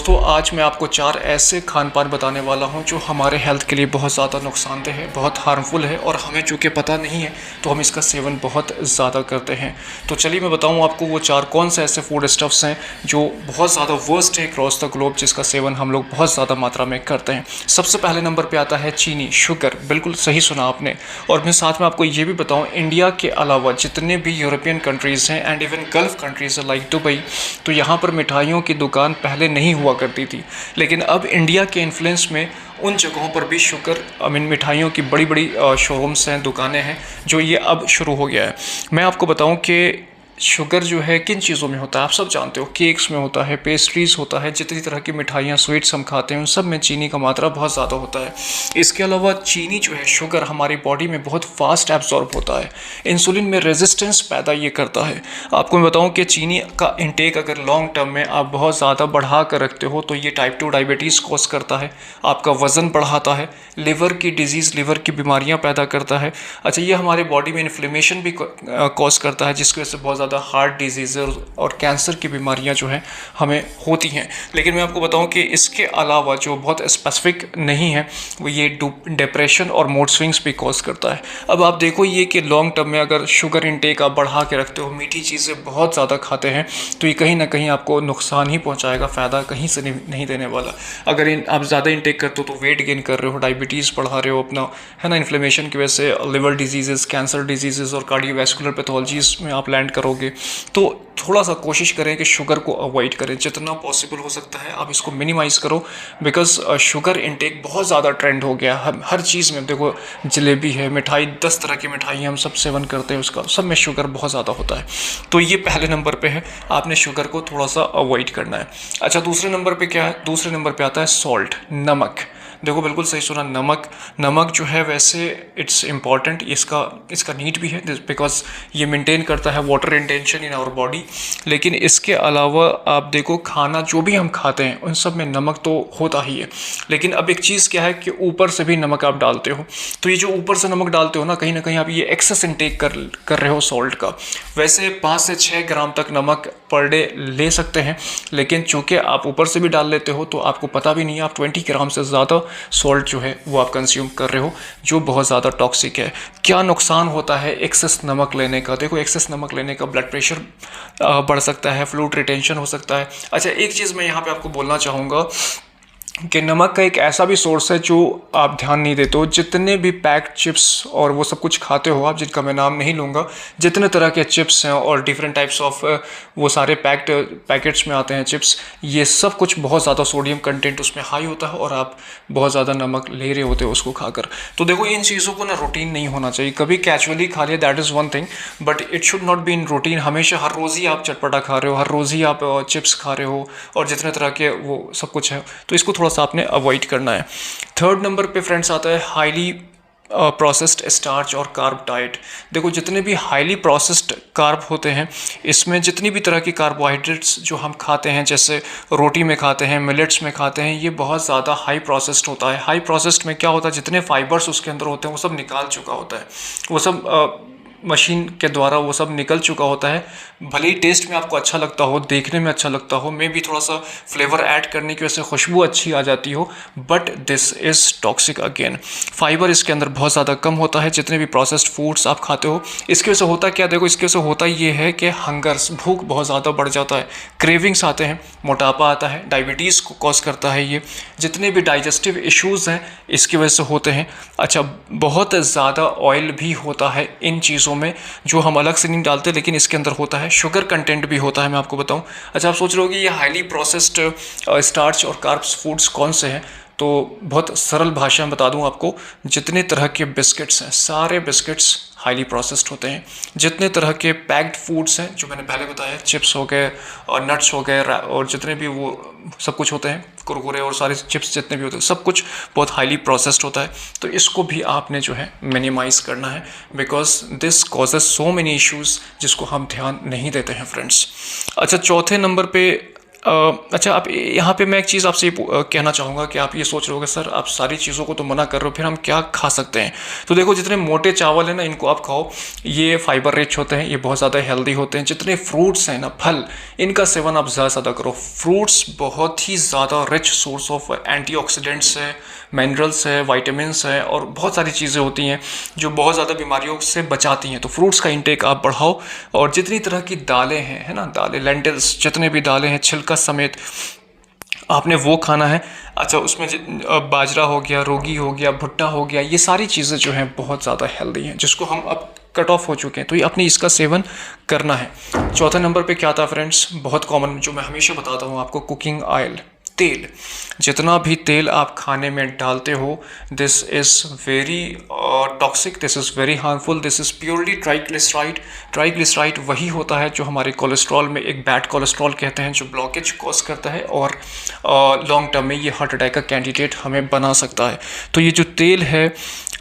दोस्तों आज मैं आपको 4 ऐसे खान पान बताने वाला हूं जो हमारे हेल्थ के लिए बहुत ज़्यादा नुकसानदेह है, बहुत हार्मफुल है और हमें चूँकि पता नहीं है तो हम इसका सेवन बहुत ज़्यादा करते हैं। तो चलिए मैं बताऊं आपको वो 4 कौन से ऐसे फूड स्टफ्स हैं जो बहुत ज़्यादा वर्स्ट है क्रॉस द ग्लोब, जिसका सेवन हम लोग बहुत ज़्यादा मात्रा में करते हैं। सबसे पहले नंबर पर आता है चीनी, शुगर। बिल्कुल सही सुना आपने। और मैं साथ में आपको ये भी बताऊँ, इंडिया के अलावा जितने भी यूरोपियन कंट्रीज़ हैं and even gulf countries like Dubai, तो यहाँ पर मिठाइयों की दुकान पहले नहीं हुआ करती थी, लेकिन अब इंडिया के इन्फ्लुएंस में उन जगहों पर भी शुगर मिठाइयों की बड़ी बड़ी शोरूम्स हैं, दुकानें हैं, जो ये अब शुरू हो गया है। मैं आपको बताऊं कि शुगर जो है किन चीज़ों में होता है, आप सब जानते हो। केक्स में होता है, पेस्ट्रीज़ होता है, जितनी तरह की मिठाइयाँ स्वीट्स हम खाते हैं उन सब में चीनी का मात्रा बहुत ज़्यादा होता है। इसके अलावा चीनी जो है, शुगर, हमारी बॉडी में बहुत फास्ट एब्जॉर्ब होता है, इंसुलिन में रेजिस्टेंस पैदा ये करता है। आपको मैं बताऊं कि चीनी का इंटेक अगर लॉन्ग टर्म में आप बहुत ज़्यादा बढ़ा कर रखते हो तो ये टाइप 2 डायबिटीज़ कॉज करता है, आपका वज़न बढ़ाता है, लिवर की डिजीज़, लिवर की बीमारियाँ पैदा करता है। अच्छा, ये हमारे बॉडी में इन्फ्लेमेशन भी कॉज करता है, जिसकी वजह से बहुत ज़्यादा हार्ट डिजीज़ और कैंसर की बीमारियां जो हैं हमें होती हैं। लेकिन मैं आपको बताऊं कि इसके अलावा जो बहुत स्पेसिफिक नहीं है वो ये डिप्रेशन और मूड स्विंग्स भी कॉज करता है। अब आप देखो ये कि लॉन्ग टर्म में अगर शुगर इंटेक आप बढ़ा के रखते हो, मीठी चीज़ें बहुत ज़्यादा खाते हैं, तो ये कहीं ना कहीं आपको नुकसान ही पहुँचाएगा, फ़ायदा कहीं से नहीं देने वाला। अगर आप ज़्यादा इंटेक करते हो तो वेट गेन कर रहे हो, डायबिटीज़ बढ़ा रहे हो अपना, है ना, इन्फ्लेमेशन की वजह से लिवर डिजीज़, कैंसर डिजीज़ और कार्डियोवैस्कुलर पैथोलॉजीज़ में आप लैंड करोगे। तो थोड़ा सा कोशिश करें कि शुगर को अवॉइड करें, जितना पॉसिबल हो सकता है आप इसको मिनिमाइज़ करो, बिकॉज शुगर इंटेक बहुत ज़्यादा ट्रेंड हो गया। हम हर चीज़ में देखो, जलेबी है, मिठाई, 10 तरह की मिठाई हम सब सेवन करते हैं, उसका सब में शुगर बहुत ज़्यादा होता है। तो ये पहले नंबर पे है, आपने शुगर को थोड़ा सा अवॉइड करना है। अच्छा, दूसरे नंबर पे क्या है? दूसरे नंबर पे आता है सॉल्ट, नमक। देखो बिल्कुल सही सुना, नमक जो है वैसे इट्स इम्पॉर्टेंट, इसका नीड भी है, बिकॉज ये मेंटेन करता है water retention in our body. लेकिन इसके अलावा आप देखो, खाना जो भी हम खाते हैं उन सब में नमक तो होता ही है। लेकिन अब एक चीज़ क्या है कि ऊपर से भी नमक आप डालते हो, तो ये जो ऊपर से नमक डालते हो ना कहीं आप ये एक्सेस इंटेक कर रहे हो सॉल्ट का। वैसे 5 से 6 ग्राम तक नमक पर डे ले सकते हैं, लेकिन चूँकि आप ऊपर से भी डाल लेते हो तो आपको पता भी नहीं है, आप 20 ग्राम से ज़्यादा सॉल्ट जो है वो आप कंज्यूम कर रहे हो, जो बहुत ज़्यादा टॉक्सिक है। क्या नुकसान होता है एक्सेस नमक लेने का? देखो, एक्सेस नमक लेने का ब्लड प्रेशर बढ़ सकता है, फ्लूइड रिटेंशन हो सकता है। अच्छा, एक चीज़ मैं यहाँ पे आपको बोलना चाहूँगा कि नमक का एक ऐसा भी सोर्स है जो आप ध्यान नहीं देते हो। जितने भी पैक्ड चिप्स और वो सब कुछ खाते हो आप, जिनका मैं नाम नहीं लूँगा, जितने तरह के चिप्स हैं और डिफरेंट टाइप्स ऑफ वो सारे पैकेट्स में आते हैं चिप्स, ये सब कुछ बहुत ज़्यादा सोडियम कंटेंट उसमें हाई होता है और आप बहुत ज़्यादा नमक ले रहे होते हो उसको खाकर। तो देखो, इन चीज़ों को ना रूटीन नहीं होना चाहिए। कभी कैजुअली खा लिया, that is one thing, but it should not be in routine. हमेशा हर रोज़ ही आप चटपटा खा रहे हो, हर रोज़ ही आप चिप्स खा रहे हो और जितने तरह के वो सब कुछ है, तो इसको थोड़ा सा आपने अवॉइड करना है। थर्ड नंबर पे फ्रेंड्स आता है हाईली प्रोसेस्ड स्टार्च और कार्ब डाइट। देखो, जितने भी हाईली प्रोसेस्ड कार्ब होते हैं, इसमें जितनी भी तरह की कार्बोहाइड्रेट्स जो हम खाते हैं, जैसे रोटी में खाते हैं, मिलेट्स में खाते हैं, ये बहुत ज़्यादा हाई प्रोसेस्ड होता है। हाई प्रोसेस्ड में क्या होता है, जितने फाइबर्स उसके अंदर होते हैं वो सब निकाल चुका होता है, वो सब मशीन के द्वारा वो सब निकल चुका होता है। भले ही टेस्ट में आपको अच्छा लगता हो, देखने में अच्छा लगता हो, मे भी थोड़ा सा फ्लेवर ऐड करने की वजह से खुशबू अच्छी आ जाती हो, but this is toxic again. Fibre इसके अंदर बहुत ज़्यादा कम होता है जितने भी प्रोसेस्ड फूड्स आप खाते हो। इसकी वजह से होता क्या, देखो, इसकी वजह से होता ये है कि हंगर्स, भूख बहुत ज़्यादा बढ़ जाता है, क्रेविंग्स आते हैं, मोटापा आता है, डायबिटीज़ को कॉज करता है ये, जितने भी डाइजेस्टिव इश्यूज़ हैं इसकी वजह से होते हैं। अच्छा, बहुत ज़्यादा ऑयल भी होता है इन चीज़ों में, जो हम अलग से नहीं डालते, लेकिन इसके अंदर होता है। शुगर कंटेंट भी होता है, मैं आपको बताऊं। अच्छा, आप सोच रहे हो कि ये हाईली प्रोसेस्ड स्टार्च और कार्ब्स फूड्स कौन से हैं, तो बहुत सरल भाषा में बता दूं आपको, जितने तरह के बिस्किट्स हैं, सारे बिस्किट्स हाईली प्रोसेस्ड होते हैं। जितने तरह के पैक्ड फूड्स हैं जो मैंने पहले बताया, चिप्स हो गए और नट्स हो गए और जितने भी वो सब कुछ होते हैं, कुरकुरे और सारे चिप्स जितने भी होते हैं, सब कुछ बहुत हाईली प्रोसेस्ड होता है। तो इसको भी आपने जो है मिनिमाइज़ करना है, because this causes so many issues जिसको हम ध्यान नहीं देते हैं फ्रेंड्स। अच्छा, चौथे नंबर पे अच्छा, आप यहाँ पे मैं एक चीज़ आपसे कहना चाहूँगा कि आप ये सोच रहे होगे सर आप सारी चीज़ों को तो मना कर रहे हो, फिर हम क्या खा सकते हैं। तो देखो, जितने मोटे चावल हैं ना इनको आप खाओ, ये फाइबर रिच होते हैं, ये बहुत ज़्यादा हेल्दी होते हैं। जितने फ्रूट्स हैं ना, फल, इनका सेवन आप ज़्यादा से ज़्यादा करो। फ्रूट्स बहुत ही ज़्यादा रिच सोर्स ऑफ एंटीऑक्सीडेंट्स है, मिनरल्स है, वाइटामिन्स है और बहुत सारी चीज़ें होती हैं जो बहुत ज़्यादा बीमारियों से बचाती हैं। तो फ्रूट्स का इंटेक आप बढ़ाओ। और जितनी तरह की दालें हैं, है ना, दालें, लेंटिल्स, जितने भी दालें हैं छिलका समेत, आपने वो खाना है। अच्छा, उसमें बाजरा हो गया, रोगी हो गया, भुट्टा हो गया, ये सारी चीज़ें जो हैं बहुत ज़्यादा हेल्दी हैं, जिसको हम अब कट ऑफ हो चुके हैं। तो ये अपनी इसका सेवन करना है। चौथे नंबर पे क्या था फ्रेंड्स, बहुत कॉमन जो मैं हमेशा बताता हूँ आपको, कुकिंग ऑयल, तेल। जितना भी तेल आप खाने में डालते हो, this is very toxic, this is very harmful, this is purely triglyceride. Triglyceride वही होता है जो हमारे कोलेस्ट्रॉल में एक बैड कोलेस्ट्रॉल कहते हैं, जो ब्लॉकेज कॉज करता है और लॉन्ग टर्म में ये हार्ट अटैक का कैंडिडेट हमें बना सकता है। तो ये जो तेल है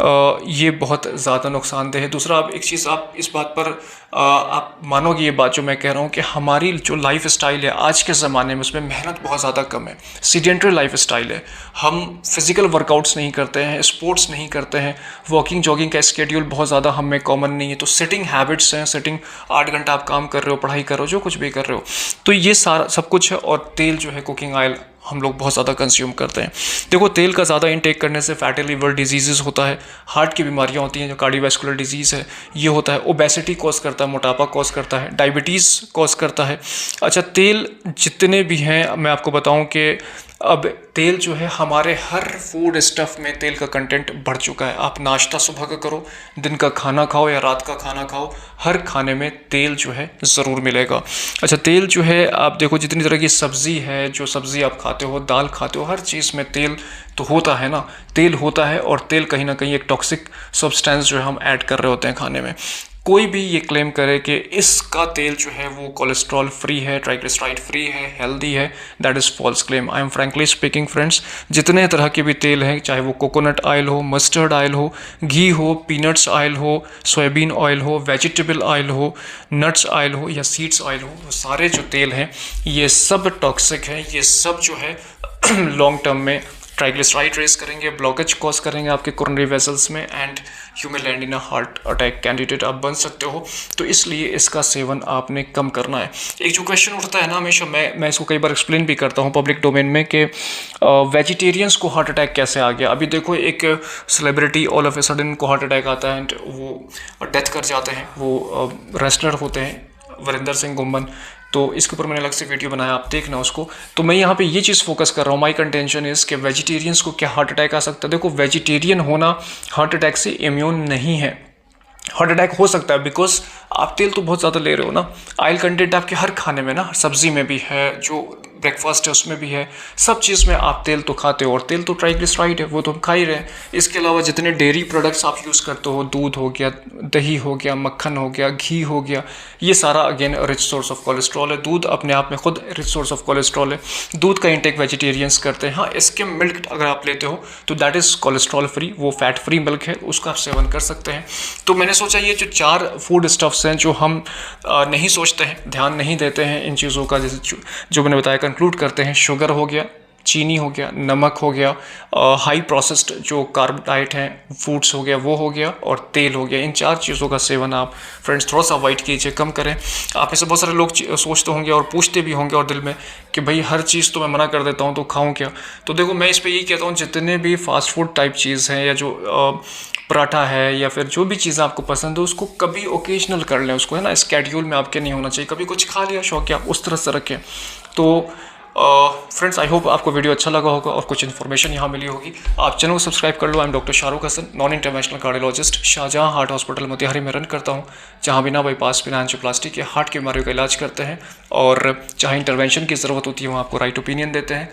ये बहुत ज़्यादा नुकसानदेह है। दूसरा, आप एक चीज़, आप इस बात पर आप मानोगे ये बात जो मैं कह रहा हूँ, कि हमारी जो लाइफ स्टाइल है आज के ज़माने में, उसमें मेहनत बहुत ज़्यादा कम है, सीडेंटरी लाइफ स्टाइल है। हम फिज़िकल वर्कआउट्स नहीं करते हैं, स्पोर्ट्स नहीं करते हैं, वॉकिंग जॉगिंग का स्केड्यूल बहुत ज़्यादा हम में कॉमन नहीं है। तो सिटिंग हैबिट्स हैं, सिटिंग 8 घंटा आप काम कर रहे हो, पढ़ाई कर रहे हो, जो कुछ भी कर रहे हो, तो ये सारा सब कुछ है। और तेल जो है, कुकिंग ऑयल हम लोग बहुत ज़्यादा कंज्यूम करते हैं। देखो, तेल का ज़्यादा इंटेक करने से फैटी लिवर डिजीज़ होता है, हार्ट की बीमारियां होती हैं, जो कार्डियोवैस्कुलर डिजीज़ है ये होता है, ओबेसिटी कॉज करता है, मोटापा कॉज करता है, डायबिटीज़ कॉज करता है। अच्छा, तेल जितने भी हैं, मैं आपको बताऊं कि अब तेल जो है हमारे हर फूड स्टफ़ में तेल का कंटेंट बढ़ चुका है। आप नाश्ता सुबह का करो, दिन का खाना खाओ या रात का खाना खाओ, हर खाने में तेल जो है ज़रूर मिलेगा। अच्छा, तेल जो है आप देखो, जितनी तरह की सब्ज़ी है, जो सब्ज़ी आप खाते हो, दाल खाते हो, हर चीज़ में तेल तो होता है ना, तेल होता है। और तेल कहीं ना कहीं एक टॉक्सिक सब्सटेंस जो है हम ऐड कर रहे होते हैं खाने में। कोई भी ये क्लेम करे कि इसका तेल जो है वो कोलेस्ट्रॉल फ्री है, ट्राइग्लिसराइड फ्री है, हेल्दी है, that is false claim. I am frankly speaking friends, जितने तरह के भी तेल हैं, चाहे वो कोकोनट ऑयल हो, मस्टर्ड ऑयल हो, घी हो, पीनट्स ऑयल हो, सोयाबीन ऑयल हो, वेजिटेबल ऑयल हो, नट्स ऑयल हो या सीड्स ऑयल हो, वो सारे जो तेल हैं ये सब टॉक्सिक हैं। ये सब जो है लॉन्ग टर्म में ट्राइग्लिसराइड रेस करेंगे, ब्लॉकेज कॉज करेंगे आपके कोरोनरी वेसल्स में, and you may land in a heart attack candidate आप बन सकते हो। तो इसलिए इसका सेवन आपने कम करना है। एक जो क्वेश्चन उठता है ना हमेशा, मैं इसको कई बार एक्सप्लेन भी करता हूँ पब्लिक डोमेन में, कि वेजिटेरियंस को हार्ट अटैक कैसे आ गया। अभी देखो, एक celebrity all of a sudden को हार्ट अटैक आता है एंड वो डेथ कर जाते हैं। वो रेसलर होते हैं, वरिंदर सिंह गुम्बन। तो इसके ऊपर मैंने अलग से वीडियो बनाया, आप देखना उसको। तो मैं यहाँ पे ये चीज़ फोकस कर रहा हूँ, माई कंटेंशन इज़ कि वेजिटेरियंस को क्या हार्ट अटैक आ सकता है। देखो, वेजिटेरियन होना हार्ट अटैक से इम्यून नहीं है। हार्ट अटैक हो सकता है बिकॉज आप तेल तो बहुत ज़्यादा ले रहे हो ना। ऑयल कंटेंट आपके हर खाने में ना, सब्जी में भी है, जो ब्रेकफास्ट है उसमें भी है, सब चीज़ में आप तेल तो खाते हो, और तेल तो ट्राइग्लिसराइड है, वो तो हम खा ही रहे हैं। इसके अलावा जितने डेयरी प्रोडक्ट्स आप यूज़ करते हो, दूध हो गया, दही हो गया, मक्खन हो गया, घी हो गया, ये सारा again rich source of cholesterol है। दूध अपने आप में खुद रिच सोर्स ऑफ कोलेस्ट्रॉल है। दूध का इंटेक वेजिटेरियंस करते हैं। हाँ, इसके मिल्क अगर आप लेते हो तो दैट इज़ कोलेस्ट्रॉल फ्री, वो फैट फ्री मिल्क है, उसका आप सेवन कर सकते हैं। तो मैंने सोचा ये जो 4 फूड स्टफ्स हैं जो हम नहीं सोचते हैं, ध्यान नहीं देते हैं इन चीज़ों का, जैसे जो मैंने बताया, कंक्लूड करते हैं, शुगर हो गया, चीनी हो गया, नमक हो गया, हाई प्रोसेस्ड जो कार्ब डाइट हैं, फूड्स हो गया, वो हो गया, और तेल हो गया। इन 4 चीज़ों का सेवन आप फ्रेंड्स थोड़ा सा अवॉइड कीजिए, कम करें। आप में से बहुत सारे लोग सोचते होंगे और पूछते भी होंगे और दिल में कि भाई हर चीज़ तो मैं मना कर देता हूँ, तो खाऊँ क्या। तो देखो, मैं इस पर यही कहता हूँ, जितने भी फास्ट फूड टाइप चीज़ हैं, या जो पराठा है, या फिर जो भी चीज़ आपको पसंद है, उसको कभी ओकेजनल कर लें, उसको है ना स्केड्यूल में आपके नहीं होना चाहिए। कभी कुछ खा लिया शौक, आप उस तरह से रखें। तो फ्रेंड्स, आई होप आपको वीडियो अच्छा लगा होगा और कुछ इन्फॉर्मेशन यहाँ मिली होगी। आप चैनल को सब्सक्राइब कर लो। I am doctor Shahrukh Hasan, non international cardiologist, Shahjahan heart hospital Motihari में रन करता हूँ, जहाँ बिना बाईपास, बिना एंजियोप्लास्टी के हार्ट की बीमारियों का इलाज करते हैं, और जहाँ इंटरवेंशन की ज़रूरत होती है वहाँ आपको राइट ओपिनियन देते हैं।